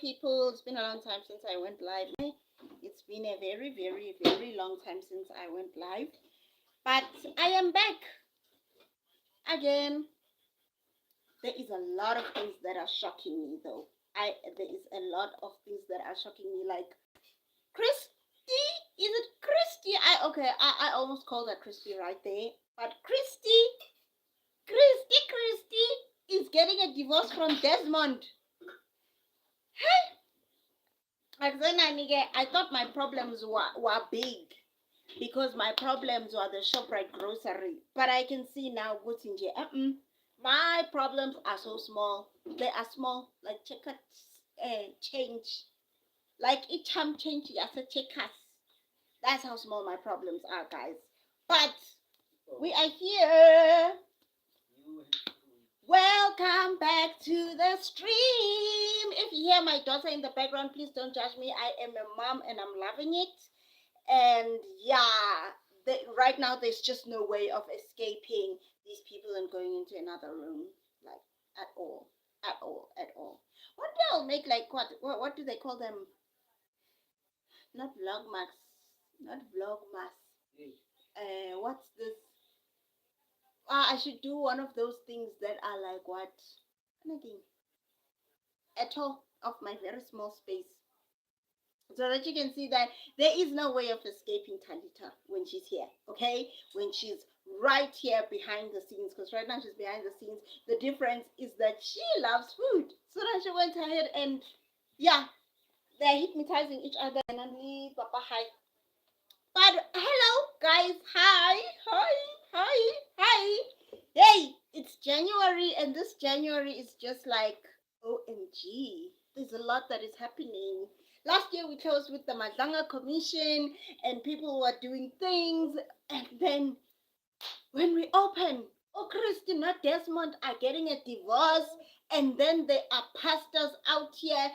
people. It's been a long time since I went live. It's been a very, very, very long time since I went live. But I am back again. There is a lot of things that are shocking me though. There is a lot of things that are shocking me, like Christy. Is it Christy? I almost called her Christy right there. But Christy is getting a divorce from Desmond. I thought my problems were big because my problems were the ShopRite grocery. But I can see now, my problems are so small. They are small, like checker change. Like each time change, as a checkers. That's how small my problems are, guys. But we are here. Welcome back to the stream. If you hear my daughter in the background, please don't judge me. I am a mom and I'm loving it. And yeah, right now there's just no way of escaping these people and going into another room, like at all. What they'll make, like what do they call them? Not vlogmas. What's this? I should do one of those things that are like what? Anything at all of my very small space. So that you can see that there is no way of escaping Talita when she's here, okay? When she's right here behind the scenes, because right now she's behind the scenes. The difference is that she loves food. So that she went ahead and, yeah, they're hypnotizing each other. And only Papa, hi. But hello, guys. Hi. Hey, it's January, and this January is just like, OMG. There's a lot that is happening. Last year we closed with the Madlanga Commission and people were doing things, and then when we open, Christy, not Desmond, are getting a divorce, and then there are pastors out here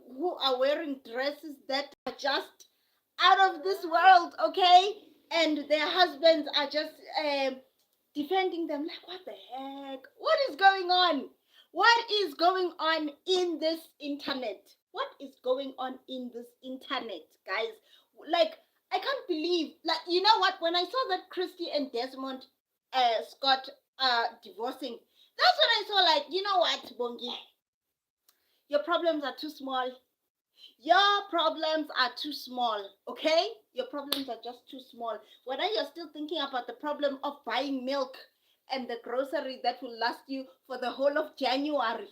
who are wearing dresses that are just out of this world, okay? And their husbands are just defending them. Like, what the heck? What is going on? What is going on in this internet? What is going on in this internet, guys? Like, I can't believe, like, you know what? When I saw that Christy and Desmond Scott divorcing, that's when I saw, like, you know what, Bongi? Your problems are too small. Your problems are too small, okay? Your problems are just too small. Whether you're still thinking about the problem of buying milk and the grocery that will last you for the whole of January,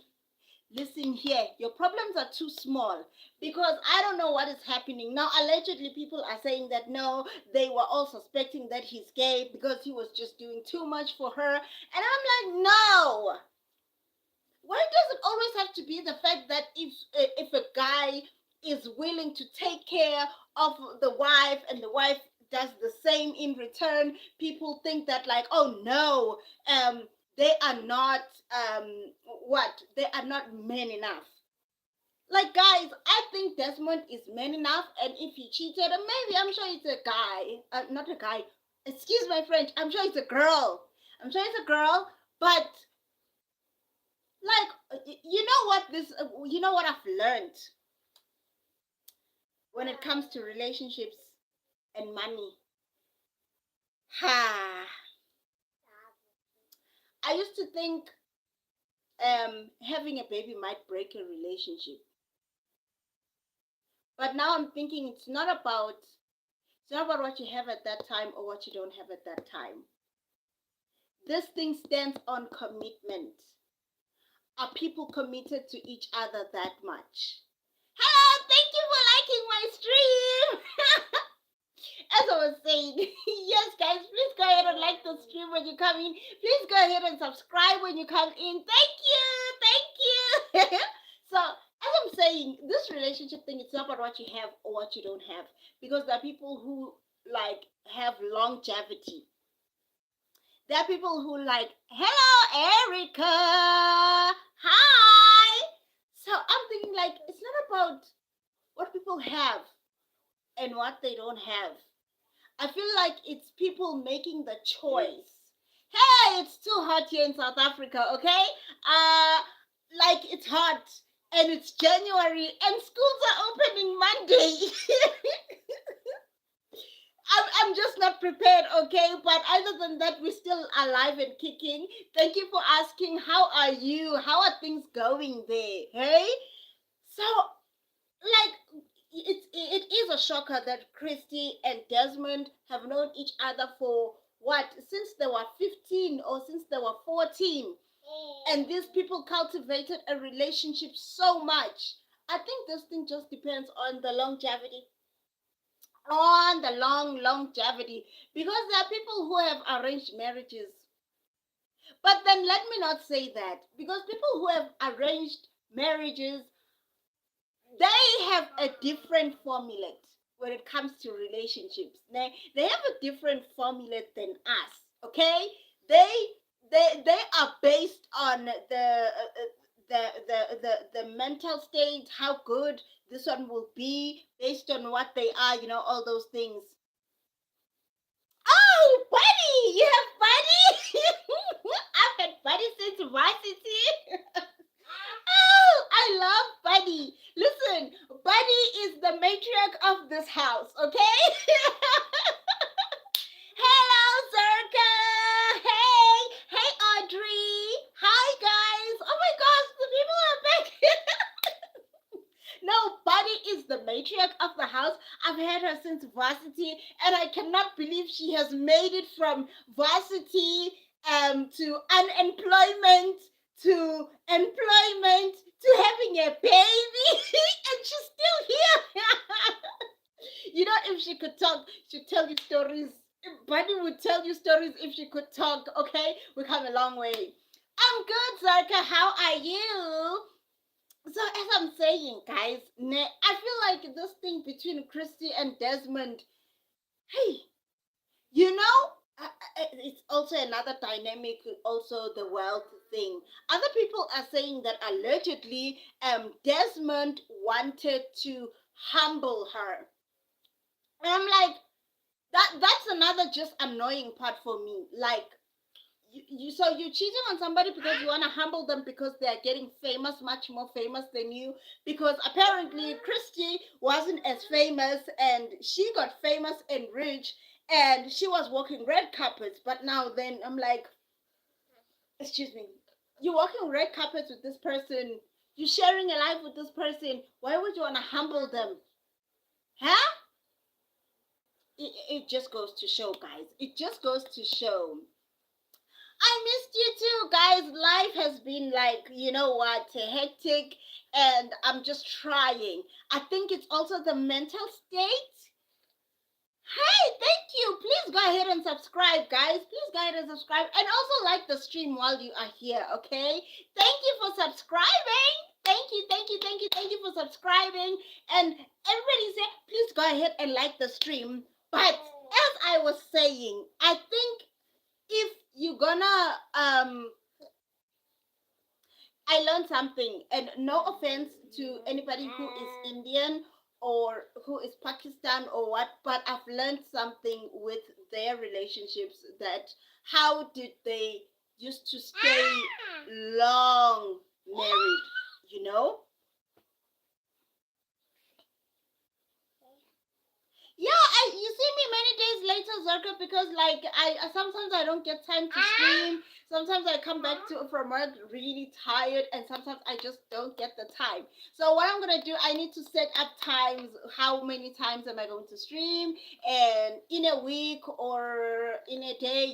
listen here, your problems are too small because I don't know what is happening. Now, allegedly, people are saying that no, they were all suspecting that he's gay because he was just doing too much for her. And I'm like, no. Why does it always have to be the fact that if a guy is willing to take care of the wife and the wife does the same in return, people think that, like, oh no, they are not they are not men enough. Like, guys, I think Desmond is man enough, and if he cheated, maybe, I'm sure it's a guy, not a guy, excuse my French, I'm sure it's a girl, but like, you know what I've learned when it comes to relationships and money. I used to think having a baby might break a relationship, but now I'm thinking it's not about what you have at that time or what you don't have at that time. This thing stands on commitment. Are people committed to each other that much? Hello, thank you for liking my stream. As I was saying, yes, guys, please go ahead and like the stream when you come in. Please go ahead and subscribe when you come in. Thank you. So, as I'm saying, this relationship thing, it's not about what you have or what you don't have, because there are people who like have longevity. There are people who like, hello, Erica. Hi. So I'm thinking, like, it's not about what people have and what they don't have. I feel like it's people making the choice. Hey, it's too hot here in South Africa, okay? Like, it's hot. and it's January and schools are opening Monday. I'm just not prepared, okay? But other than that, we're still alive and kicking. Thank you for asking. How are you? How are things going there? Hey? So, like, it is a shocker that Christy and Desmond have known each other for what? Since they were 15 or since they were 14. And these people cultivated a relationship so much. I think this thing just depends on the longevity, on the longevity, because there are people who have arranged marriages. But then let me not say that, because people who have arranged marriages, they have a different formula when it comes to relationships. They have a different formula than us. Okay, they they are based on the mental state, how good this one will be based on what they are, all those things. Oh, buddy, you have buddy. I've had buddy since varsity. Oh, I love Buddy. Listen, Buddy is the matriarch of this house, okay? Hello, Zerka. Hey, Audrey. Hi, guys. Oh my gosh, the people are back. No, Buddy is the matriarch of the house. I've had her since varsity, and I cannot believe she has made it from varsity to unemployment to employment to having a baby, and she's still here. If she could talk, she'd tell you stories. Buddy would tell you stories if she could talk. Okay, we come a long way. I'm good, Zarka. How are you? So as I'm saying, guys, I feel like this thing between Christy and Desmond, hey, you know, it's also another dynamic, also the wealth thing. Other people are saying that allegedly, Desmond wanted to humble her. And I'm like, that's another just annoying part for me. Like, so you're cheating on somebody because you want to humble them because they are getting famous, much more famous than you, because apparently Christy wasn't as famous and she got famous and rich and she was walking red carpets. But now then I'm like, excuse me, you're walking red carpets with this person, you're sharing a life with this person, why would you want to humble them? Huh? It just goes to show, guys, it just goes to show. I missed you too, guys. Life has been like, hectic, and I'm just trying. I think it's also the mental state. Hey, thank you. Please go ahead and subscribe, guys. Please go ahead and subscribe, and also like the stream while you are here, okay? Thank you for subscribing. Thank you for subscribing. And everybody say, please go ahead and like the stream. But as I was saying, I think if you're gonna I learned something, and no offense to anybody who is Indian or who is Pakistan or what, but I've learned something with their relationships, that how did they used to stay long married, you know? Yeah, you see me many days later, Zarka, because like I sometimes I don't get time to stream. Sometimes I come back from work really tired, and sometimes I just don't get the time. So what I'm gonna do, I need to set up times. How many times am I going to stream? And in a week or in a day,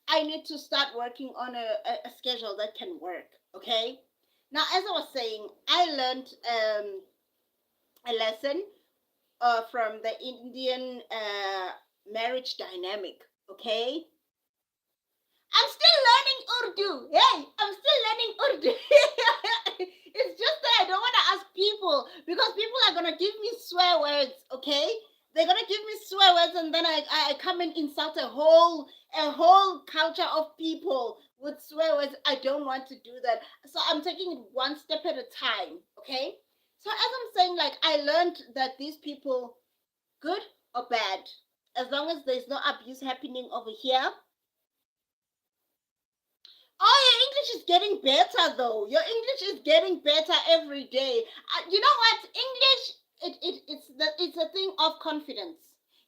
I need to start working on a schedule that can work. Okay. Now, as I was saying, I learned a lesson from the Indian marriage dynamic. Okay, I'm still learning Urdu. Hey, I'm still learning Urdu. It's just that I don't want to ask people, because people are gonna give me swear words. Okay, they're gonna give me swear words, and then I come and insult a whole culture of people with swear words. I don't want to do that. So I'm taking it one step at a time. Okay. So as I'm saying, like, I learned that these people, good or bad, as long as there's no abuse happening over here. Oh, your English is getting better though. Your English is getting better every day. You know what? English, it's a thing of confidence.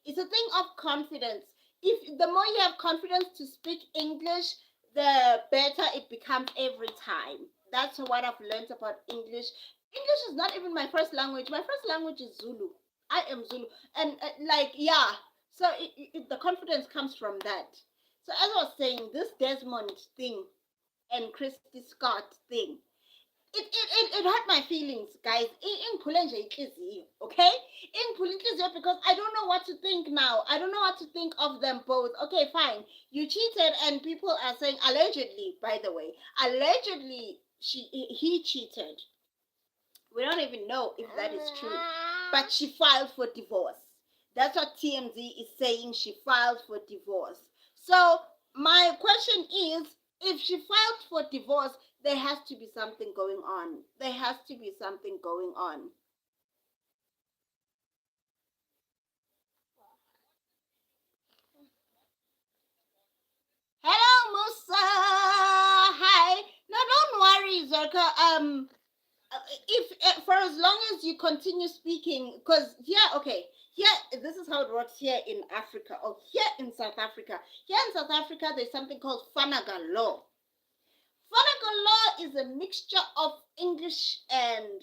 It's a thing of confidence. If the more you have confidence to speak English, the better it becomes every time. That's what I've learned about English. English is not even my first language. My first language is Zulu. I am Zulu, and yeah. So the confidence comes from that. So as I was saying, this Desmond thing and Christy Scott thing, it hurt my feelings, guys. Okay? Because I don't know what to think now. I don't know what to think of them both. Okay, fine. You cheated, and people are saying allegedly, by the way. Allegedly he cheated. We don't even know if that is true. But she filed for divorce. That's what TMZ is saying. She filed for divorce. So my question is, if she filed for divorce, there has to be something going on. There has to be something going on. Hello, Musa. Hi. No, don't worry, Zerka. If for as long as you continue speaking, because here, this is how it works here in Africa, or here in South Africa. Here in South Africa, there's something called Fanaga law. Fanaga law is a mixture of English and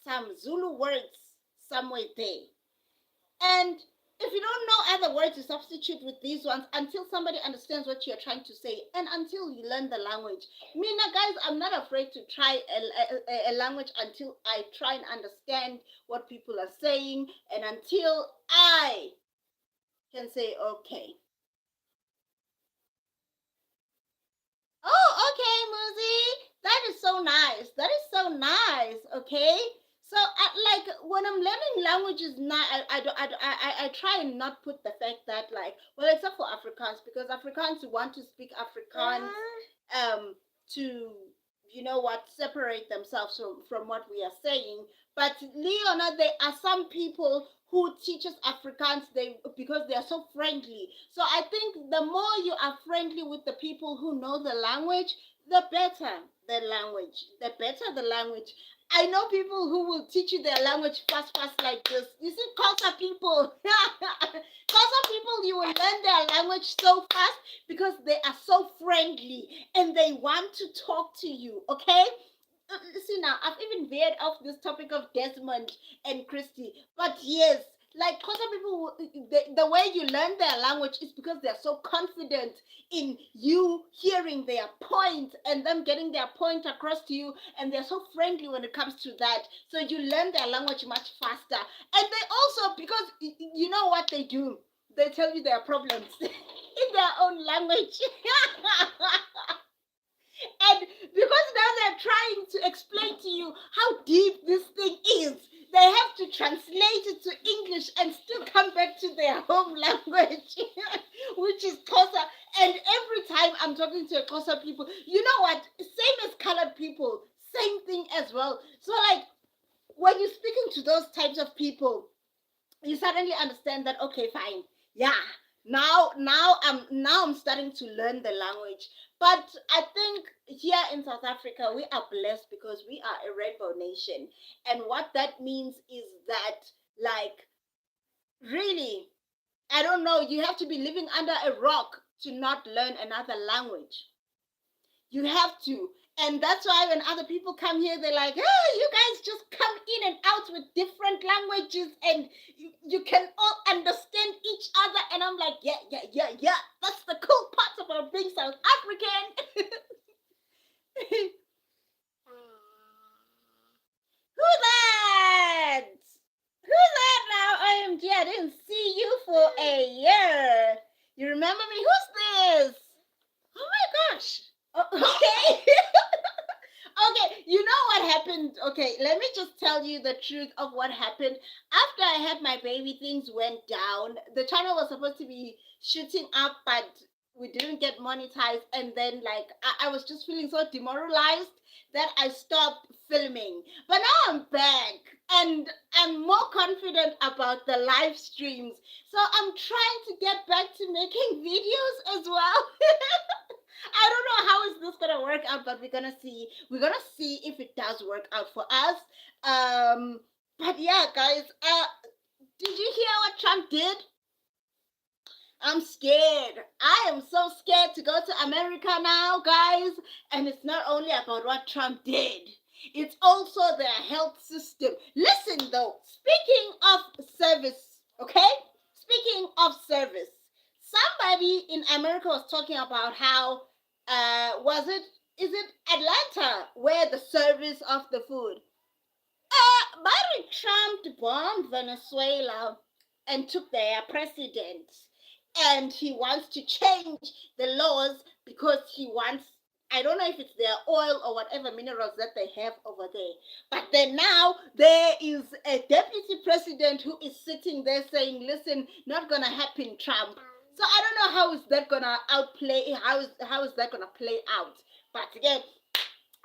some Zulu words somewhere there. And if you don't know other words to substitute with these ones until somebody understands what you're trying to say and until you learn the language. Mina, guys, I'm not afraid to try a language until I try and understand what people are saying and until I can say, okay. Oh, okay, Muzi. That is so nice. That is so nice. Okay. So, like when I'm learning languages now, I try and not put the fact that well, except for Afrikaans, because Afrikaans want to speak Afrikaans, to separate themselves from what we are saying. But Leona, there are some people who teach us Afrikaans because they are so friendly. So I think the more you are friendly with the people who know the language, the better the language. The better the language. I know people who will teach you their language fast like this. You see, Xhosa people. Xhosa people, you will learn their language so fast because they are so friendly and they want to talk to you, okay? See now, I've even veered off this topic of Desmond and Christy, but yes, like Xhosa people, the way you learn their language is because they're so confident in you hearing their point and them getting their point across to you, and they're so friendly when it comes to that. So you learn their language much faster. And they also, because you know what they do, they tell you their problems in their own language. And because now they're trying to explain to you how deep this thing is, they have to translate it to English and still come back to their home language, which is Xhosa. And every time I'm talking to Xhosa people, you know what? Same as colored people, same thing as well. So, like, when you're speaking to those types of people, you suddenly understand that, okay, fine, yeah, now I'm starting to learn the language. But I think here in South Africa we are blessed because we are a rainbow nation, and what that means is that, like, really, I don't know, you have to be living under a rock to not learn another language. You have to. And that's why when other people come here, they're like, oh, you guys just come in and out with different languages and you can all understand each other. And I'm like, yeah. That's the cool part about being South African. Who's that? Who's that now? OMG, I didn't see you for a year. You remember me? Who's this? Oh my gosh. Oh, okay. Okay, you know what happened? Okay, let me just tell you the truth of what happened. After I had my baby, things went down. The channel was supposed to be shooting up, but we didn't get monetized. And then, like, I was just feeling so demoralized that I stopped filming. But now I'm back and I'm more confident about the live streams. So I'm trying to get back to making videos as well. I don't know how is this gonna work out? But we're gonna see. We're gonna see if it does work out for us. Um, but yeah, guys. Did you hear what Trump did? I'm scared. I am so scared to go to America now, guys. And it's not only about what Trump did, it's also their health system. Listen, though, speaking of service, okay? Speaking of service, somebody in America was talking about how, is it Atlanta where the service of the food? Barry Trump bombed Venezuela and took their president. And he wants to change the laws because he wants, I don't know if it's their oil or whatever minerals that they have over there. But then now there is a deputy president who is sitting there saying, listen, not gonna happen, Trump. So I don't know how is that gonna outplay, how is that gonna play out. But again,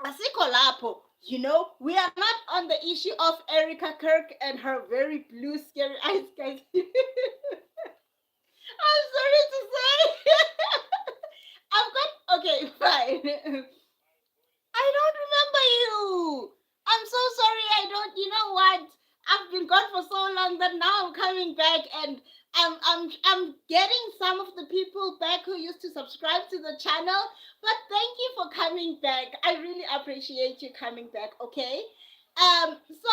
asikho lapho, we are not on the issue of Erica Kirk and her very blue scary eyes, guys. I'm sorry to say. I've got, okay, fine. I don't remember you. I'm so sorry. I don't. You know what? I've been gone for so long that now I'm coming back, and I'm getting some of the people back who used to subscribe to the channel. But thank you for coming back. I really appreciate you coming back. Okay. So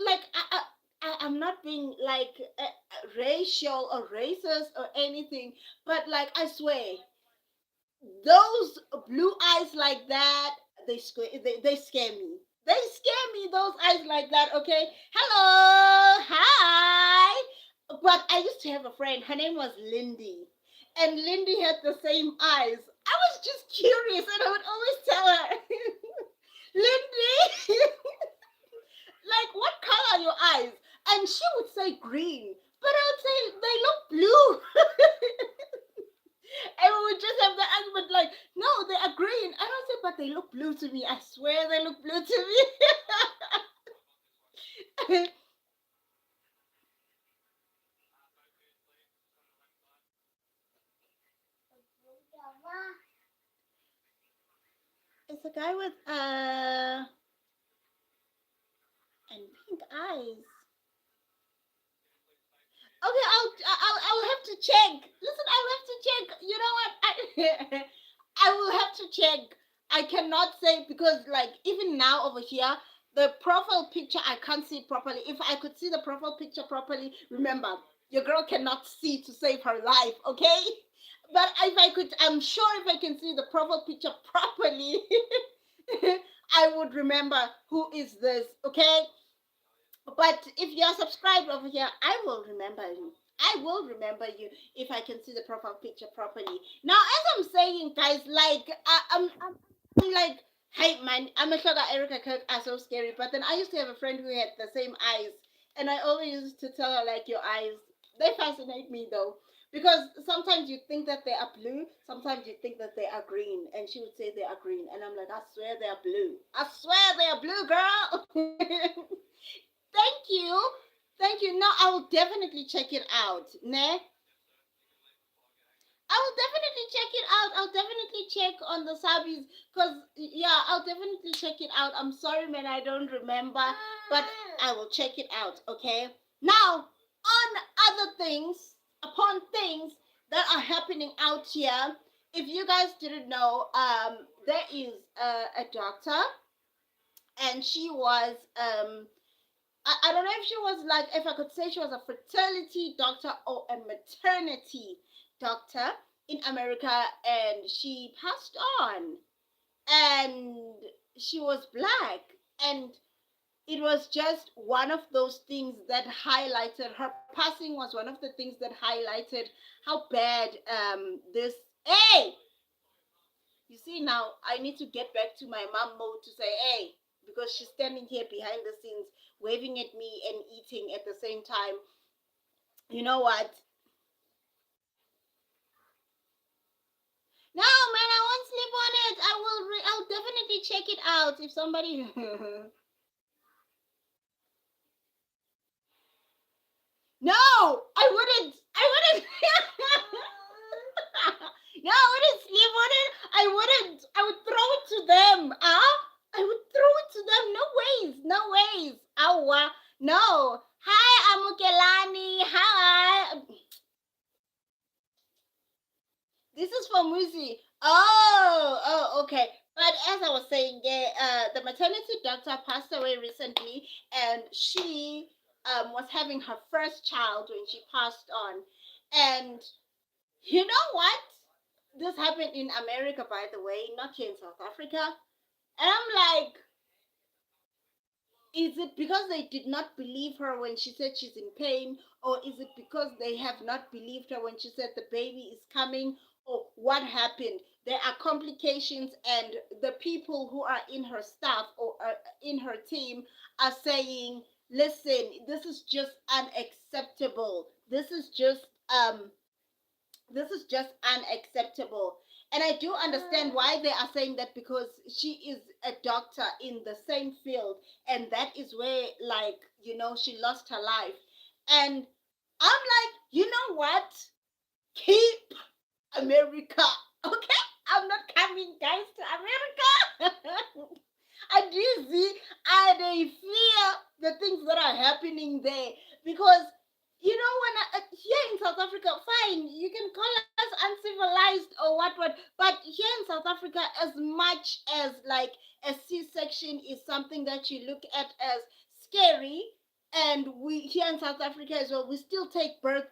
like I'm not being like racial or racist or anything, but like I swear those blue eyes like that, they scare me. They scare me, those eyes like that, okay? Hello, hi. But I used to have a friend, her name was Lindy. And Lindy had the same eyes. I was just curious and I would always tell her, Lindy, like what color are your eyes? And she would say green. But I would say they look blue. And we would just have the argument like, no, they are green. And I say, but they look blue to me. I swear they look blue to me. It's a guy with and pink eyes. Okay, I'll have to check. Listen, I'll have to check. You know what? I will have to check. I cannot say because like even now over here, the profile picture I can't see it properly. If I could see the profile picture properly, remember, your girl cannot see to save her life, okay? But if I could, I'm sure if I can see the profile picture properly, I would remember who is this, okay? But if you're subscribed over here, I will remember you. I will remember you if I can see the profile picture properly. Now, as I'm saying, guys, like I'm like, hey man, I'm a sugar Erica Kirk are so scary. But then I used to have a friend who had the same eyes, and I always used to tell her like, your eyes, they fascinate me though. Because sometimes you think that they are blue, sometimes you think that they are green, and she would say they are green, and I'm like, I swear they are blue. I swear they are blue, girl. Thank you. Thank you. No, I will definitely check it out. Ne? I will definitely check it out. I'll definitely check on the subbies because, yeah, I'll definitely check it out. I'm sorry, man, I don't remember, but I will check it out, okay? Now, on other things, upon things that are happening out here, if you guys didn't know, there is a doctor, and she was I don't know if she was like, if I could say she was a fertility doctor or a maternity doctor in America, and she passed on. And she was black. And it was just one of those things that highlighted her passing, was one of the things that highlighted how bad this. Hey! You see, now I need to get back to my mom mode to say, hey, because she's standing here behind the scenes, waving at me and eating at the same time. You know what? No, man, I won't sleep on it. I'll definitely check it out if somebody. No, I wouldn't. I wouldn't. No, I wouldn't sleep on it. I wouldn't. I would throw it to them. I would throw it to them. No ways. No ways. Awa. No. Hi, Amukelani. Hi. This is for Muzi. Okay. But as I was saying, yeah, the maternity doctor passed away recently, and she was having her first child when she passed on. And you know what? This happened in America, by the way, not here in South Africa. And I'm like, is it because they did not believe her when she said she's in pain, or is it because they have not believed her when she said the baby is coming, or what happened? There are complications, and the people who are in her staff or in her team are saying, listen, this is just unacceptable. This is just unacceptable. And I do understand why they are saying that, because she is a doctor in the same field, and that is where, like, she lost her life. And I'm like, you know what? Keep America, okay? I'm not coming, guys, to America. I do see, I they fear the things that are happening there, because when here in South Africa, fine, you can call us uncivilized or what, but here in South Africa, as much as like a C-section is something that you look at as scary, and we here in South Africa as well, we still take birth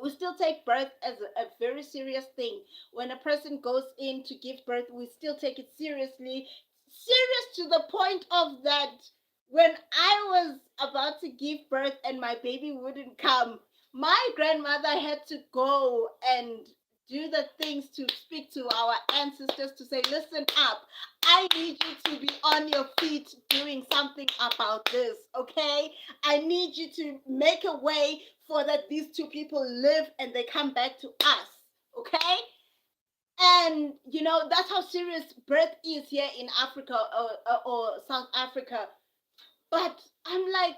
as a very serious thing. When a person goes in to give birth, we still take it seriously. Serious to the point of that, when I was about to give birth and my baby wouldn't come, my grandmother had to go and do the things to speak to our ancestors to say, listen up, I need you to be on your feet doing something about this, okay? I need you to make a way for that these two people live and they come back to us, okay? And that's how serious birth is here in Africa, or South Africa. But I'm like,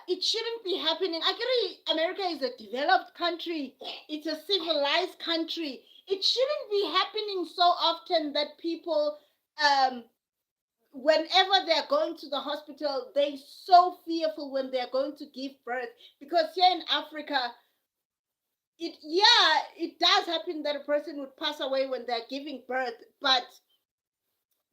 it shouldn't be happening. I get America is a developed country, it's a civilized country. It shouldn't be happening so often that people, whenever they're going to the hospital, they're so fearful when they're going to give birth. Because here in Africa, it does happen that a person would pass away when they're giving birth, but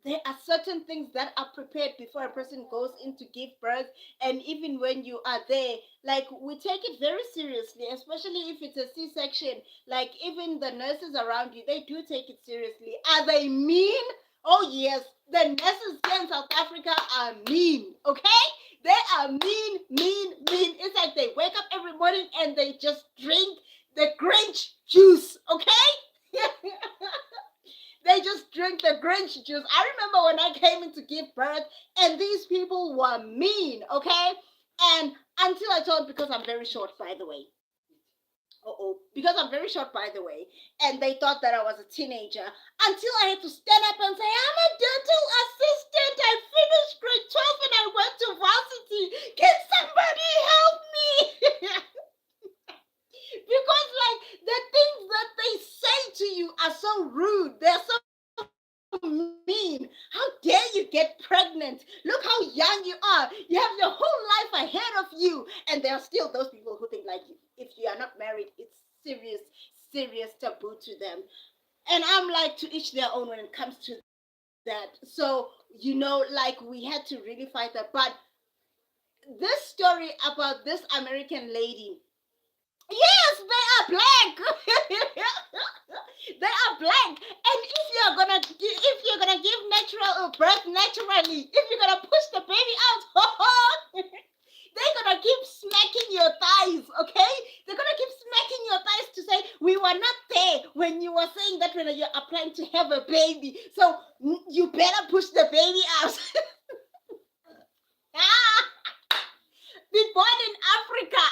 there are certain things that are prepared before a person goes in to give birth. And even when you are there, like, we take it very seriously, especially if it's a C-section. Like, even the nurses around you, they do take it seriously. Are they mean? Oh yes, the nurses here in South Africa are mean, okay? They are mean, mean, mean. It's like they wake up every morning and they just drink the Grinch juice, okay? They just drink the Grinch juice. I remember when I came in to give birth, and these people were mean, okay? And until I told, because I'm very short, by the way. Because I'm very short, by the way. And they thought that I was a teenager. Until I had to stand up and say, I'm a dental assistant. I finished grade 12 and I went to varsity. Can somebody help me? Because, like, the things that they say to you are so rude. They're so mean. How dare you get pregnant? Look how young you are. You have your whole life ahead of you. And there are still those people who think, like, if you are not married, it's serious, serious taboo to them. And I'm like, to each their own when it comes to that. So, like, we had to really fight that. But this story about this American lady, yes, they are black. They are black. And if you're gonna give natural birth naturally, if you're gonna push the baby out, they're gonna keep smacking your thighs, okay? They're gonna keep smacking your thighs to say, we were not there when you were saying that when you're applying to have a baby. So you better push the baby out. Be born in Africa.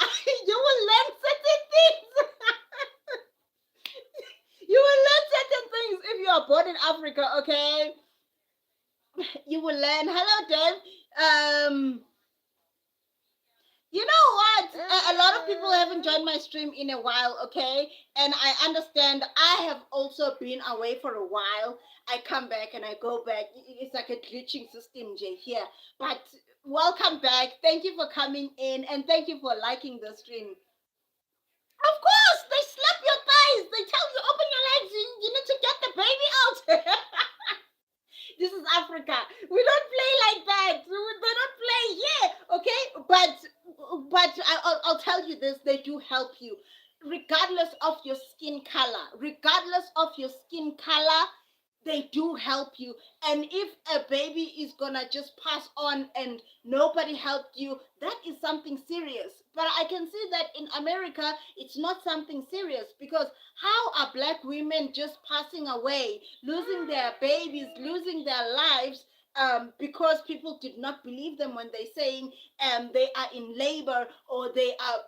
You will learn certain things. You will learn certain things if you are born in Africa, okay? You will learn. Hello, Dave. You know what? A lot of people haven't joined my stream in a while, okay? And I understand I have also been away for a while. I come back and I go back. It's like a glitching system, Jay, here. But welcome back. Thank you for coming in and thank you for liking the stream. Of course, they slap your thighs. They tell you open your legs. You need to get the baby out. This is Africa. We don't play like that. They don't play. Yeah, okay. But I'll tell you this: they do help you, regardless of your skin color. Regardless of your skin color, they do help you. And if a baby is gonna just pass on and nobody helped you, that is something serious. But I can see that in America it's not something serious, because how are black women just passing away, losing their babies, losing their lives, because people did not believe them when they're saying they are in labor or they are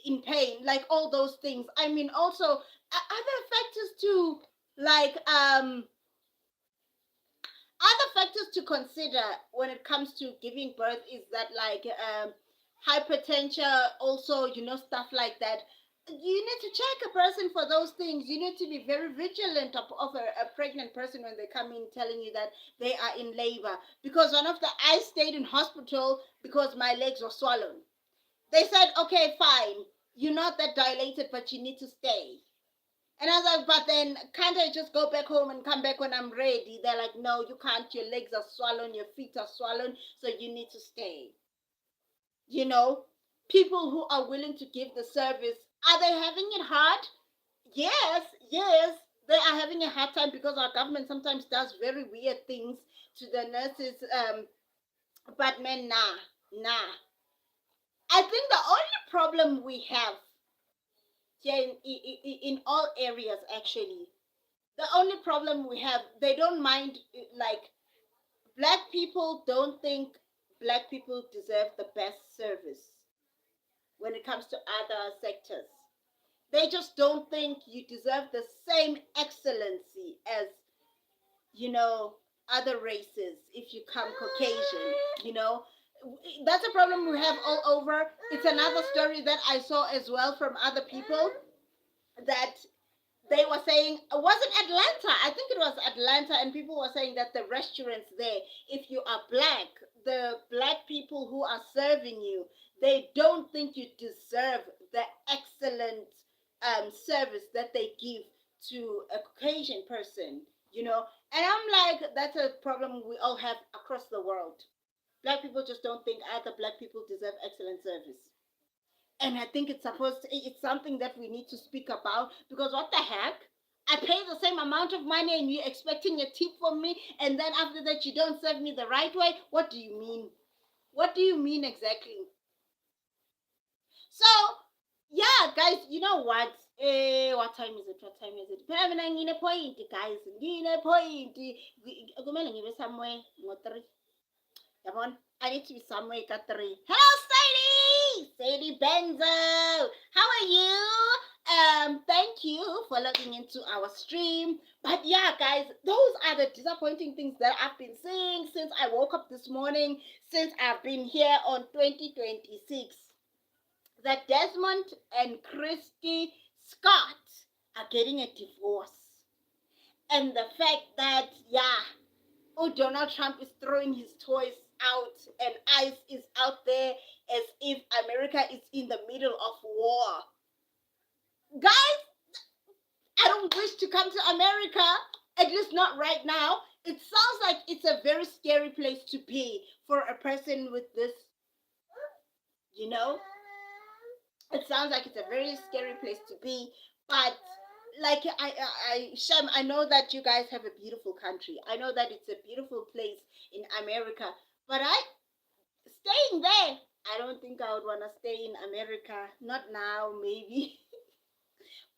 in pain, like all those things. I mean, also other factors too, like other factors to consider when it comes to giving birth is that, like, hypertension, also, stuff like that. You need to check a person for those things. You need to be very vigilant of a pregnant person when they come in telling you that they are in labor. Because I stayed in hospital because my legs were swollen. They said, okay, fine, you're not that dilated, but you need to stay. And I was like, but then can't I just go back home and come back when I'm ready? They're like, no, you can't. Your legs are swollen, your feet are swollen, so you need to stay. You know, people who are willing to give the service, are they having it hard? Yes, yes, they are having a hard time because our government sometimes does very weird things to the nurses. But man, nah, nah. I think the only problem we have here in all areas, actually, the only problem we have, they don't mind, like, black people don't think black people deserve the best service when it comes to other sectors. They just don't think you deserve the same excellency as, you know, other races if you come Caucasian, you know. That's a problem we have all over. It's another story that I saw as well from other people, that they were saying, was it Atlanta? I think it was Atlanta, and people were saying that the restaurants there, if you are black, the black people who are serving you, they don't think you deserve the excellent service that they give to a Caucasian person, you know. And I'm like, that's a problem we all have across the world. Black people just don't think other black people deserve excellent service. And I think it's something that we need to speak about, because what the heck? I pay the same amount of money and you're expecting a tip from me, and then after that you don't serve me the right way. What do you mean? What do you mean exactly? So yeah, guys, you know what? What time is it? What time is it? But I mean, I'm in a point, guys. In a point. Kumele ngibe somewhere ngo-3. Yabona? I need to be somewhere at 3. Hello, Sadie! Sadie Benzo! How are you? Thank you for logging into our stream. But yeah, guys, those are the disappointing things that I've been seeing since I woke up this morning, since I've been here on 2026. That Desmond and Christy Scott are getting a divorce. And the fact that, yeah, Donald Trump is throwing his toys out and ICE is out there as if America is in the middle of war. Guys, I don't wish to come to America, at least not right now. It sounds like it's a very scary place to be for a person with this, you know? It sounds like it's a very scary place to be, but like Shem, I know that you guys have a beautiful country. I know that it's a beautiful place in America, but staying there, I don't think I would want to stay in America. Not now, maybe.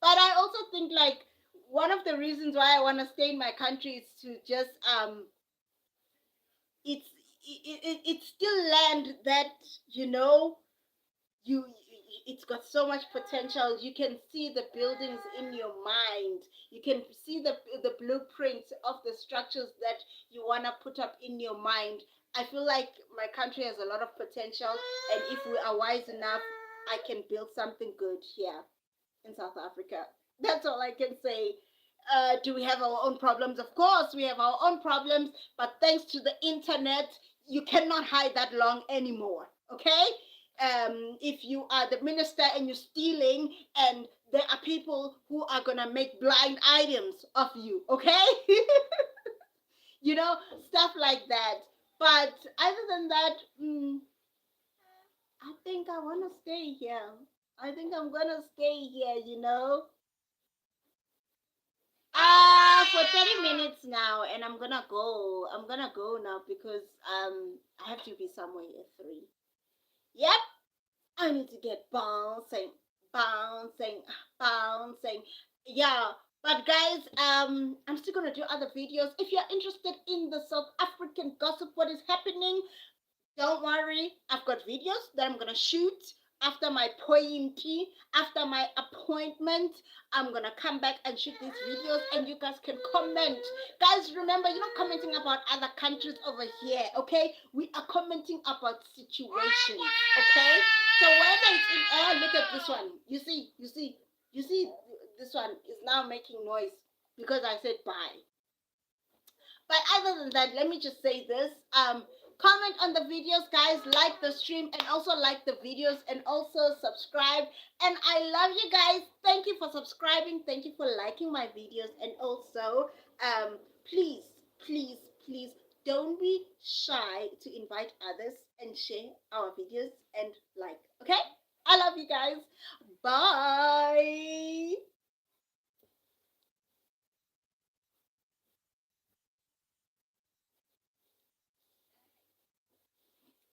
But I also think, like, one of the reasons why I want to stay in my country is to just it's it's still land that, you know, you it's got so much potential. You can see the buildings in your mind. You can see the blueprints of the structures that you want to put up in your mind. I feel like my country has a lot of potential, and if we are wise enough, I can build something good here in South Africa. That's all I can say. Do we have our own problems? Of course, we have our own problems, but thanks to the internet, you cannot hide that long anymore. Okay? If you are the minister and you're stealing, and there are people who are gonna make blind items of you, okay? Stuff like that. But other than that, I think I wanna stay here. I think I'm gonna stay here. For 30 minutes now, and I'm gonna go. I'm gonna go now because I have to be somewhere at 3. Yep, I need to get bouncing, bouncing, bouncing. Yeah, but guys, I'm still gonna do other videos. If you're interested in the South African gossip, what is happening, don't worry, I've got videos that I'm gonna shoot after my pointy, after my appointment. I'm gonna come back and shoot these videos, and you guys can comment. Guys, remember, you're not commenting about other countries over here, okay? We are commenting about situations, okay? So whether it's in look at this one. You see, this one is now making noise because I said bye. But other than that, let me just say this. Comment on the videos, guys. Like the stream and also like the videos and also subscribe. And I love you guys. Thank you for subscribing. Thank you for liking my videos. And also, please, please, please don't be shy to invite others and share our videos and like. Okay? I love you guys. Bye.